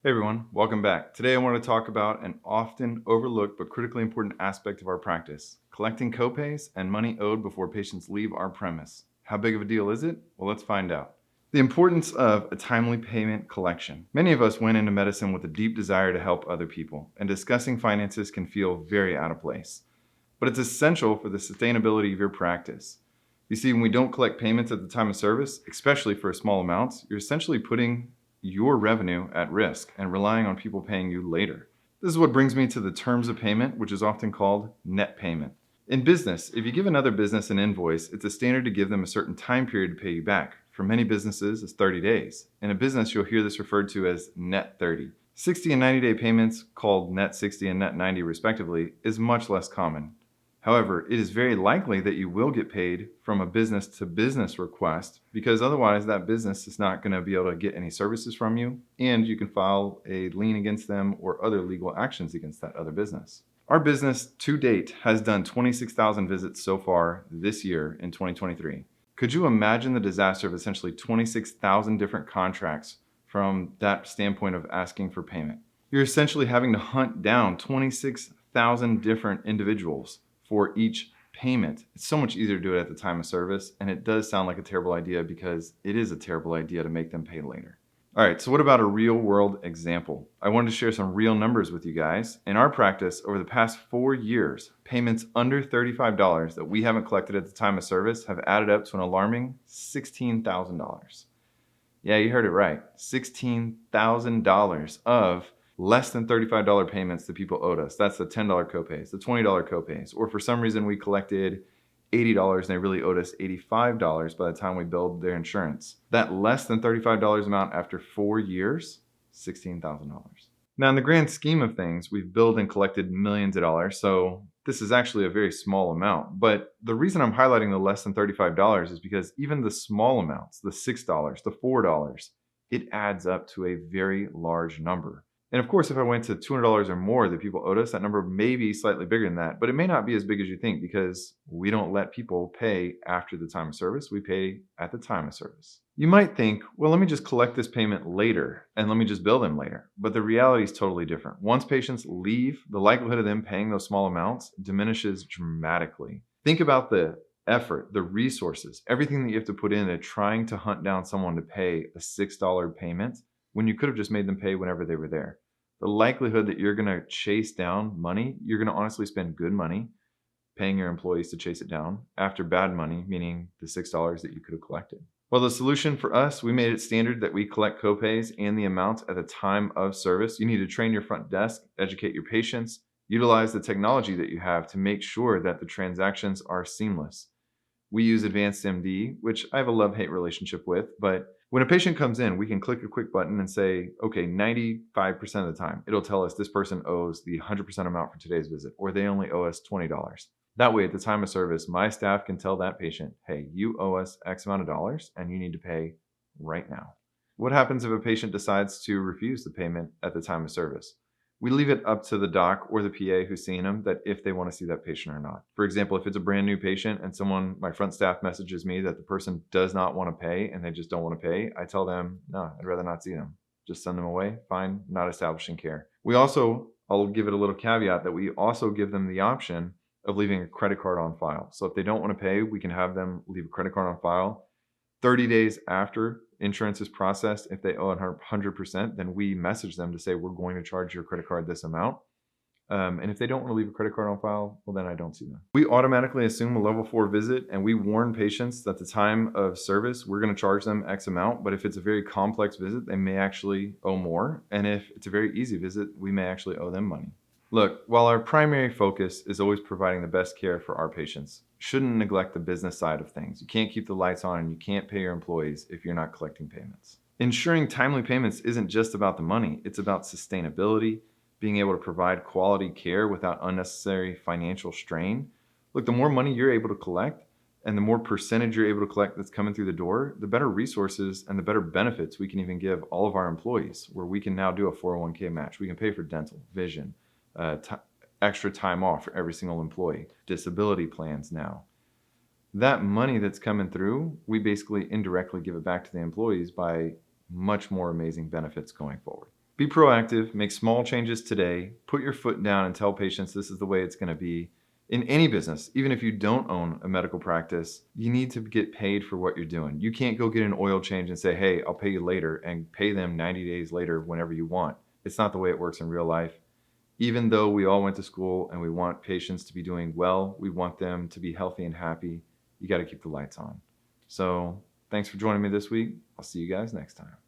Hey everyone, welcome back. Today I want to talk about an often overlooked but critically important aspect of our practice, collecting copays and money owed before patients leave our premise. How big of a deal is it? Well, let's find out. The importance of a timely payment collection. Many of us went into medicine with a deep desire to help other people, and discussing finances can feel very out of place. But it's essential for the sustainability of your practice. You see, when we don't collect payments at the time of service, especially for small amounts, you're essentially putting your revenue at risk and relying on people paying you later. This is what brings me to the terms of payment, which is often called net payment. In business, if you give another business an invoice, it's a standard to give them a certain time period to pay you back. For many businesses, it's 30 days. In a business, you'll hear this referred to as net 30. 60 and 90-day payments, called net 60 and net 90 respectively, is much less common. However, it is very likely that you will get paid from a business-to-business request because otherwise that business is not going to be able to get any services from you, and you can file a lien against them or other legal actions against that other business. Our business to date has done 26,000 visits so far this year in 2023. Could you imagine the disaster of essentially 26,000 different contracts from that standpoint of asking for payment? You're essentially having to hunt down 26,000 different individuals for each payment. It's so much easier to do it at the time of service, and it does sound like a terrible idea because it is a terrible idea to make them pay later. All right, so what about a real world example? I wanted to share some real numbers with you guys. In our practice, over the past 4 years, payments under $35 that we haven't collected at the time of service have added up to an alarming $16,000. Yeah, you heard it right. $16,000 of less than $35 payments that people owed us. That's the $10 copays, the $20 copays, or for some reason we collected $80 and they really owed us $85 by the time we billed their insurance. That less than $35 amount after 4 years, $16,000. Now, in the grand scheme of things, we've billed and collected millions of dollars, so this is actually a very small amount. But the reason I'm highlighting the less than $35 is because even the small amounts, the $6, the $4, it adds up to a very large number. And of course, if I went to $200 or more that people owed us, that number may be slightly bigger than that, but it may not be as big as you think because we don't let people pay after the time of service. We pay at the time of service. You might think, well, let me just collect this payment later and let me just bill them later. But the reality is totally different. Once patients leave, the likelihood of them paying those small amounts diminishes dramatically. Think about the effort, the resources, everything that you have to put into trying to hunt down someone to pay a $6 payment when you could have just made them pay whenever they were there. The likelihood that you're going to chase down money, you're going to honestly spend good money paying your employees to chase it down after bad money, meaning the $6 that you could have collected. Well, the solution for us, we made it standard that we collect copays and the amounts at the time of service. You need to train your front desk, educate your patients, utilize the technology that you have to make sure that the transactions are seamless. We use Advanced MD, which I have a love-hate relationship with, but when a patient comes in, we can click a quick button and say, okay, 95% of the time, it'll tell us this person owes the 100% amount for today's visit, or they only owe us $20. That way, at the time of service, my staff can tell that patient, hey, you owe us X amount of dollars and you need to pay right now. What happens if a patient decides to refuse the payment at the time of service? We leave it up to the doc or the PA who's seeing them that if they want to see that patient or not. For example, if it's a brand new patient and my front staff messages me that the person does not want to pay and they just don't want to pay, I tell them, no, I'd rather not see them. Just send them away. Fine, not establishing care. I'll give it a little caveat that we also give them the option of leaving a credit card on file. So if they don't want to pay, we can have them leave a credit card on file. 30 days after insurance is processed, if they owe 100%, then we message them to say, we're going to charge your credit card this amount. And if they don't want to leave a credit card on file, well, then I don't see them. We automatically assume a level 4 visit, and we warn patients that the time of service, we're going to charge them X amount. But if it's a very complex visit, they may actually owe more. And if it's a very easy visit, we may actually owe them money. Look, while our primary focus is always providing the best care for our patients, shouldn't neglect the business side of things. You can't keep the lights on and you can't pay your employees if you're not collecting payments. Ensuring timely payments isn't just about the money, it's about sustainability, being able to provide quality care without unnecessary financial strain. Look, the more money you're able to collect and the more percentage you're able to collect that's coming through the door, the better resources and the better benefits we can even give all of our employees, where we can now do a 401k match. We can pay for dental, vision, extra time off for every single employee, disability plans now. That money that's coming through, we basically indirectly give it back to the employees by much more amazing benefits going forward. Be proactive, make small changes today, put your foot down and tell patients this is the way it's going to be. In any business, even if you don't own a medical practice, you need to get paid for what you're doing. You can't go get an oil change and say, hey, I'll pay you later, and pay them 90 days later whenever you want. It's not the way it works in real life. Even though we all went to school and we want patients to be doing well, we want them to be healthy and happy, you got to keep the lights on. So thanks for joining me this week. I'll see you guys next time.